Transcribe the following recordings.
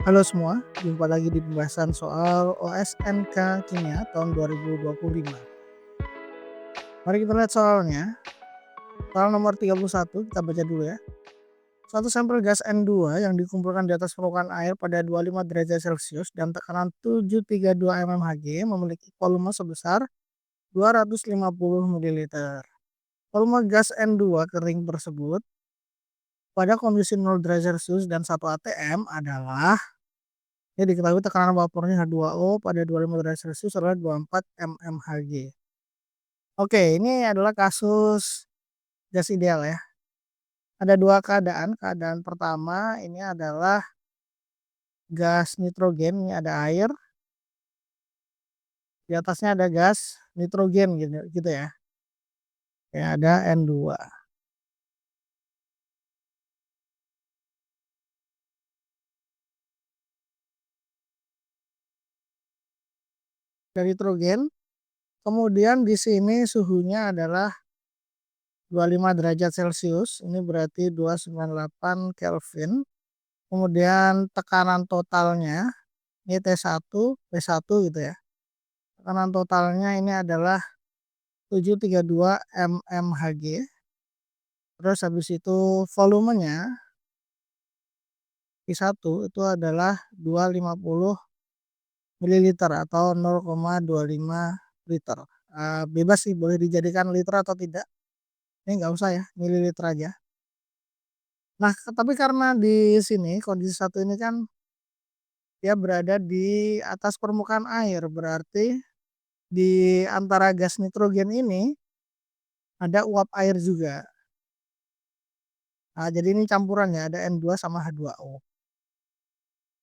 Halo semua, jumpa lagi di pembahasan soal OSNK Kimia tahun 2025. Mari kita lihat soalnya. Soal nomor 31 kita baca dulu ya. Suatu sampel gas N2 yang dikumpulkan di atas permukaan air pada 25 derajat Celcius dan tekanan 732 mmHg memiliki volume sebesar 250 ml. Volume gas N2 kering tersebut pada kondisi 0 derajat Celcius dan 1 atm adalah. Ya, diketahui tekanan vapornya H2O pada 25 derajat Celcius adalah 24 mmHg. Oke, ini adalah kasus gas ideal ya. Ada dua keadaan. Keadaan pertama ini adalah gas nitrogen, ini ada air, di atasnya ada gas nitrogen gitu ya. Kayak ada N2. Ada nitrogen. Kemudian di sini suhunya adalah 25 derajat Celcius. Ini berarti 298 Kelvin. Kemudian tekanan totalnya ini T1, P1 gitu ya. Tekanan totalnya ini adalah 732 mmHg. Terus habis itu volumenya P1 itu adalah 250 ml atau 0,25 liter. Bebas sih boleh dijadikan liter atau tidak. Ini nggak usah ya, mililiter aja. Nah, tapi karena di sini kondisi satu ini kan dia berada di atas permukaan air, berarti di antara gas nitrogen ini ada uap air juga. Nah, jadi ini campurannya ada N2 sama H2O.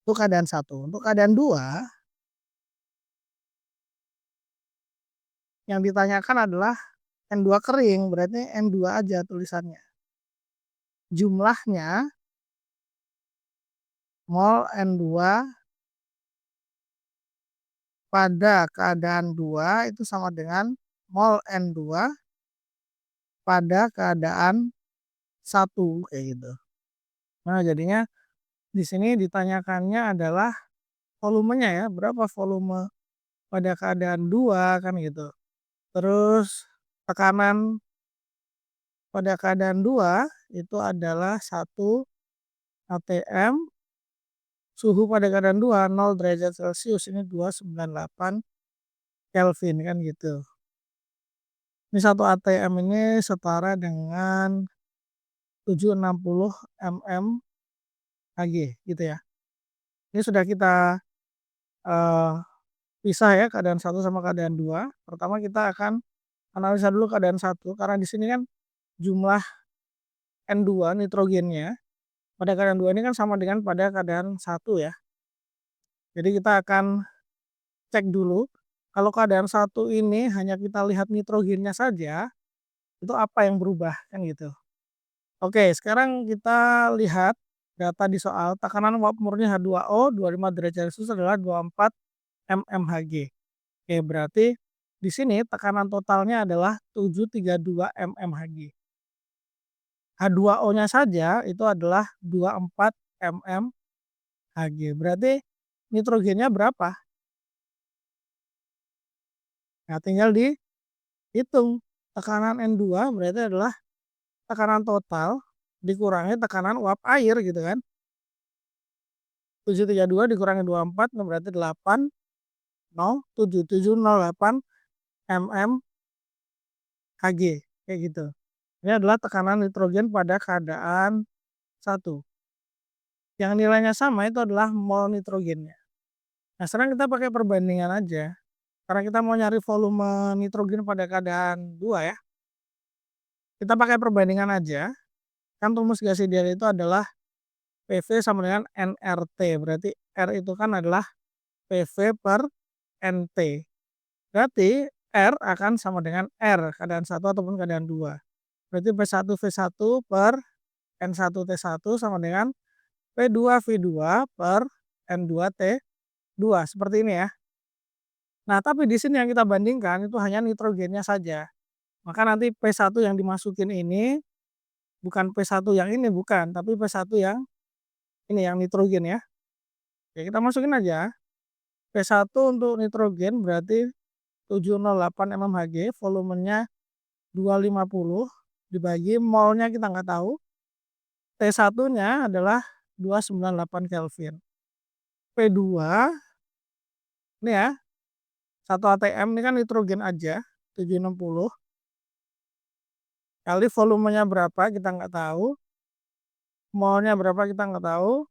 Itu keadaan satu. Untuk keadaan dua, yang ditanyakan adalah N2 kering, berarti N2 aja tulisannya. Jumlahnya mol N2 pada keadaan 2 itu sama dengan mol N2 pada keadaan 1 kayak gitu. Nah, jadinya di sini ditanyakannya adalah volumenya ya, berapa volume pada keadaan 2 kan gitu. Terus tekanan pada keadaan 2 itu adalah 1 atm, suhu pada keadaan 2 0 derajat Celcius ini 298 Kelvin kan gitu. Ini 1 atm ini setara dengan 760 mmHg gitu ya. Ini sudah kita eh, pisah ya keadaan 1 sama keadaan 2. Pertama kita akan analisa dulu keadaan 1 karena di sini kan jumlah N2 nitrogennya pada keadaan 2 ini kan sama dengan pada keadaan 1 ya. Jadi kita akan cek dulu kalau keadaan 1 ini hanya kita lihat nitrogennya saja, itu apa yang berubah kan gitu. Oke, sekarang kita lihat data di soal tekanan uap murni H2O 25 derajat Celcius adalah 24 mmHg. Oke, berarti di sini tekanan totalnya adalah 732 mmHg. H2O-nya saja itu adalah 24 mmHg. Berarti nitrogennya berapa? Nah, tinggal dihitung. Tekanan N2 berarti adalah tekanan total dikurangi tekanan uap air gitu kan. 732 dikurangi 24 berarti 807,708 mmHg kayak gitu. Ini adalah tekanan nitrogen pada keadaan 1. Yang nilainya sama itu adalah mol nitrogennya. Nah, sekarang kita pakai perbandingan aja. Karena kita mau nyari volume nitrogen pada keadaan 2 ya. Kita pakai perbandingan aja. Kan rumus gas ideal itu adalah PV sama dengan nRT. Berarti R itu kan adalah PV per NT. Berarti R akan sama dengan R keadaan 1 ataupun keadaan 2. Berarti P1V1 per N1T1 sama dengan P2V2 per N2T2. Seperti ini ya. Nah, tapi di sini yang kita bandingkan itu hanya nitrogennya saja. Maka nanti P1 yang dimasukin ini bukan P1 yang ini bukan, tapi P1 yang ini yang nitrogen ya. Oke, kita masukin aja. P1 untuk nitrogen berarti 708 mmHg, volumenya 250 dibagi molnya kita nggak tahu. T1-nya adalah 298 Kelvin. P2 ini ya, 1 atm ini kan nitrogen aja, 760 kali volumenya berapa kita nggak tahu, molnya berapa kita nggak tahu,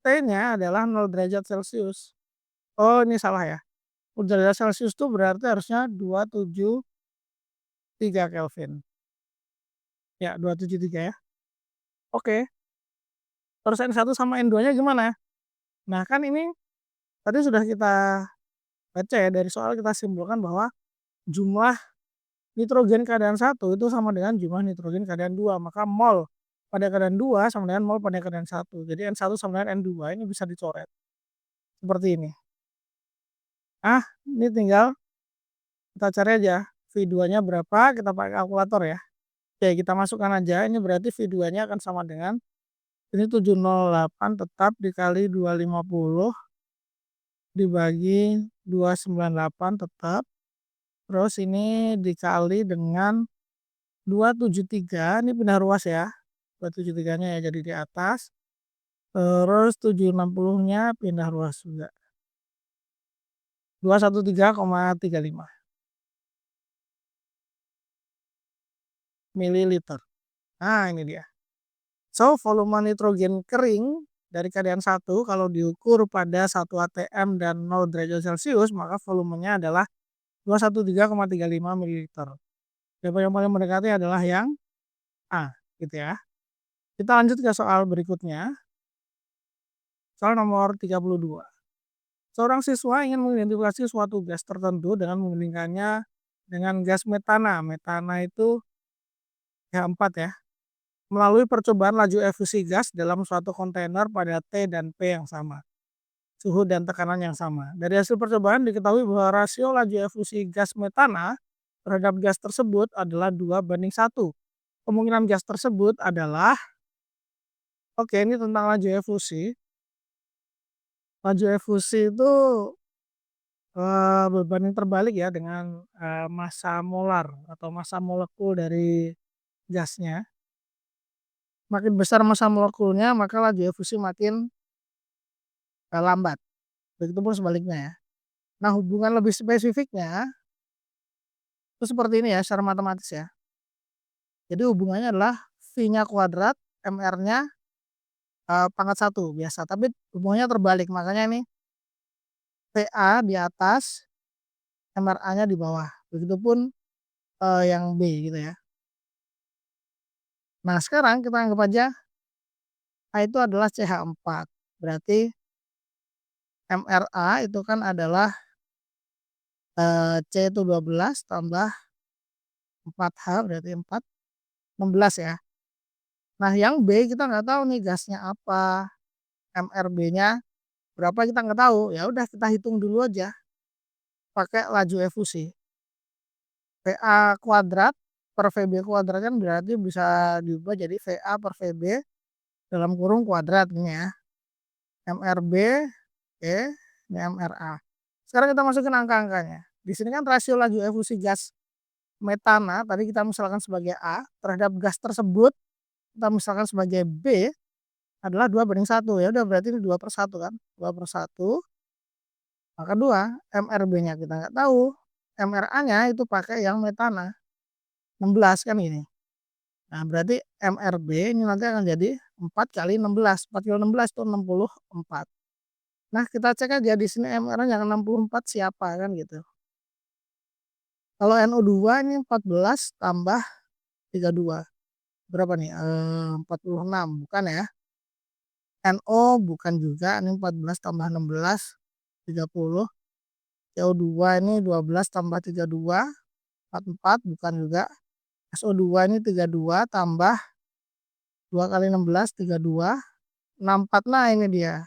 T-nya adalah 0 derajat Celcius. Oh, ini salah ya. 0 derajat Celcius itu berarti harusnya 273 Kelvin. Ya, 273 ya. Oke. Terus N1 sama N2-nya gimana? Nah, kan ini tadi sudah kita baca ya, dari soal kita simpulkan bahwa jumlah nitrogen keadaan 1 itu sama dengan jumlah nitrogen keadaan 2, maka mol pada keadaan 2 sama dengan mol pada keadaan 1. Jadi N1 sama dengan N2 ini bisa dicoret seperti ini. Ini tinggal kita cari aja V2-nya berapa, kita pakai kalkulator ya. Oke, kita masukkan aja, ini berarti V2-nya akan sama dengan ini 708 tetap dikali 250 dibagi 298 tetap. Terus ini dikali dengan 273, ini pindah ruas ya. 273-nya ya jadi di atas. Terus 760-nya pindah ruas juga. 213,35 mililiter. Nah, ini dia. So, volume nitrogen kering dari keadaan 1 kalau diukur pada 1 atm dan 0 derajat Celcius, maka volumenya adalah 213,35 mililiter. Jawaban yang paling mendekati adalah yang A, gitu ya. Kita lanjut ke soal berikutnya. Soal nomor 32. Seorang siswa ingin mengidentifikasi suatu gas tertentu dengan membandingkannya dengan gas metana. Metana itu pH4 ya. Melalui percobaan laju efusi gas dalam suatu kontainer pada T dan P yang sama. Suhu dan tekanan yang sama. Dari hasil percobaan diketahui bahwa rasio laju efusi gas metana terhadap gas tersebut adalah 2:1. Kemungkinan gas tersebut adalah, oke, ini tentang laju efusi. Laju efusi itu berbanding terbalik ya dengan massa molar atau massa molekul dari gasnya. Makin besar massa molekulnya, maka laju efusi makin lambat. Begitupun sebaliknya ya. Nah, hubungan lebih spesifiknya itu seperti ini ya secara matematis ya. Jadi hubungannya adalah V-nya kuadrat, MR-nya pangkat 1 biasa. Tapi hubungannya terbalik, makanya ini PA di atas, MRA-nya di bawah. Begitupun yang B gitu ya. Nah, sekarang kita anggap aja A itu adalah CH4. Berarti MRA itu kan adalah C itu 12 tambah 4H berarti 4, 16 ya. Nah, yang B kita nggak tahu nih gasnya apa, MRB-nya berapa kita nggak tahu. Ya udah kita hitung dulu aja pakai laju efusi. VA kuadrat per VB kuadrat kan berarti bisa diubah jadi VA per VB dalam kurung kuadrat ini ya. MRB, oke, ini MRA. Sekarang kita masukin angka-angkanya. Di sini kan rasio laju efusi gas metana tadi kita misalkan sebagai A terhadap gas tersebut kita misalkan sebagai B adalah 2:1 ya udah berarti ini 2/1 kan 2/1 maka 2 MRB-nya kita nggak tahu, MRA-nya itu pakai yang metana 16 kan ini. Nah, berarti MRB ini nanti akan jadi 4 kali 16, 4 kali 16 itu 64. Nah, kita cek aja di sini MR yang 64 siapa kan gitu. Kalau NO2 ini 14 tambah 32. Berapa nih? 46 bukan ya? NO bukan juga, ini 14 tambah 16 30. CO2 ini 12 tambah 32 44 bukan juga. SO2 ini 32 tambah 2 kali 16 32 64. Nah, ini dia.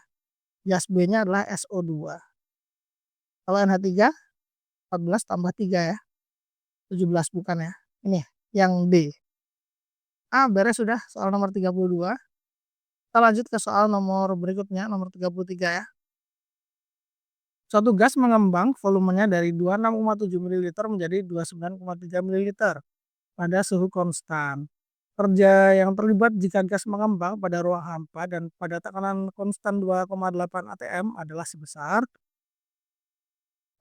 Gas B-nya adalah SO2. Kalau NH3 14 tambah 3 ya. 17 bukan ya. Ini yang D. Beres sudah soal nomor 32. Kita lanjut ke soal nomor berikutnya nomor 33 ya. Suatu gas mengembang volumenya dari 26,7 ml menjadi 29,3 ml pada suhu konstan. Kerja yang terlibat jika gas mengembang pada ruang hampa dan pada tekanan konstan 2,8 atm adalah sebesar.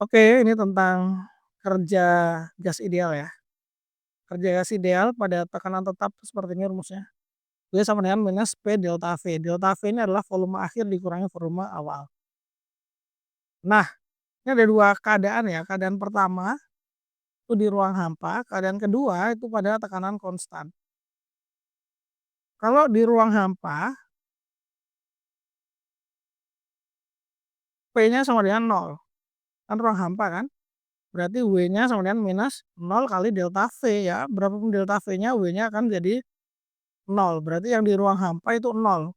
Oke, ini tentang kerja gas ideal ya. Kerja gas ideal pada tekanan tetap seperti ini rumusnya. V sama dengan minus P delta V. Delta V ini adalah volume akhir dikurangi volume awal. Nah, ini ada dua keadaan ya. Keadaan pertama itu di ruang hampa, keadaan kedua itu pada tekanan konstan. Kalau di ruang hampa, P-nya sama dengan 0. Kan ruang hampa kan? Berarti W-nya sama dengan minus 0 kali delta V ya. Berapapun delta V-nya, W-nya akan jadi 0. Berarti yang di ruang hampa itu 0.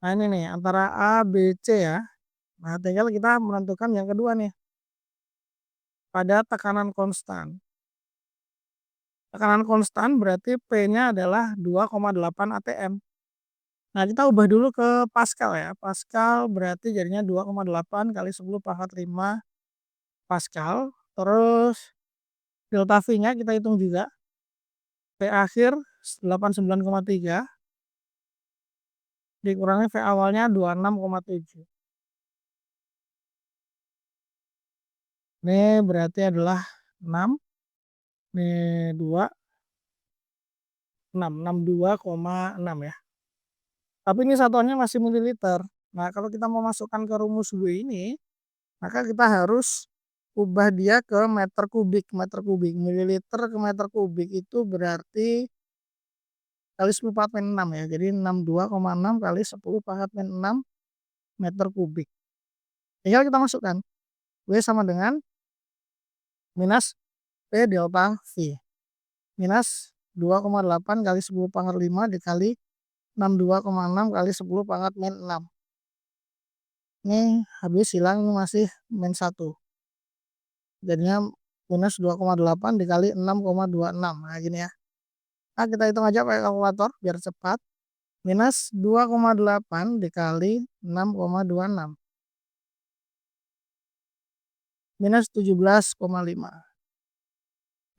Nah ini nih, antara A, B, C ya. Nah tinggal kita menentukan yang kedua nih. Pada tekanan konstan. Tekanan konstan berarti P-nya adalah 2,8 atm. Nah kita ubah dulu ke Pascal ya. Pascal berarti jadinya 2,8 kali 10 pangkat 5 Pascal. Terus delta V-nya kita hitung juga. V akhir 89,3 dikurangi V awalnya 26,7. Ini berarti adalah 6. Ini 2, 6, 62,6 ya. Tapi ini satuannya masih mililiter. Nah, kalau kita mau masukkan ke rumus W ini, maka kita harus ubah dia ke meter kubik. Meter kubik, mililiter ke meter kubik itu berarti kali 10 pangkat min 6 ya. Jadi 62,6 kali 10 pangkat min 6 meter kubik. Tinggal kita masukkan. W sama dengan minus P delta V. Minus 2,8 kali 10 pangkat 5 dikali 62,6 kali 10 pangkat min 6. Ini habis hilang, ini masih min 1. Jadinya minus 2,8 dikali 6,26. Nah gini ya. Nah kita hitung aja pakai kalkulator biar cepat. Minus 2,8 dikali 6,26. Minus 17,5.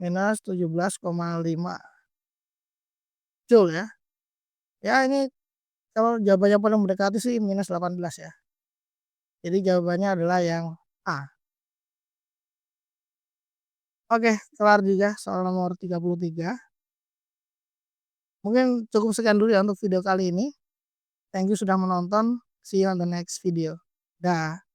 Minus 17,5 joule ya. Ya ini kalau jawabannya paling mendekati sih minus 18 ya. Jadi jawabannya adalah yang A. Oke, kelar juga soal nomor 33. Mungkin cukup sekian dulu ya untuk video kali ini. Thank you sudah menonton. See you on the next video. Dah.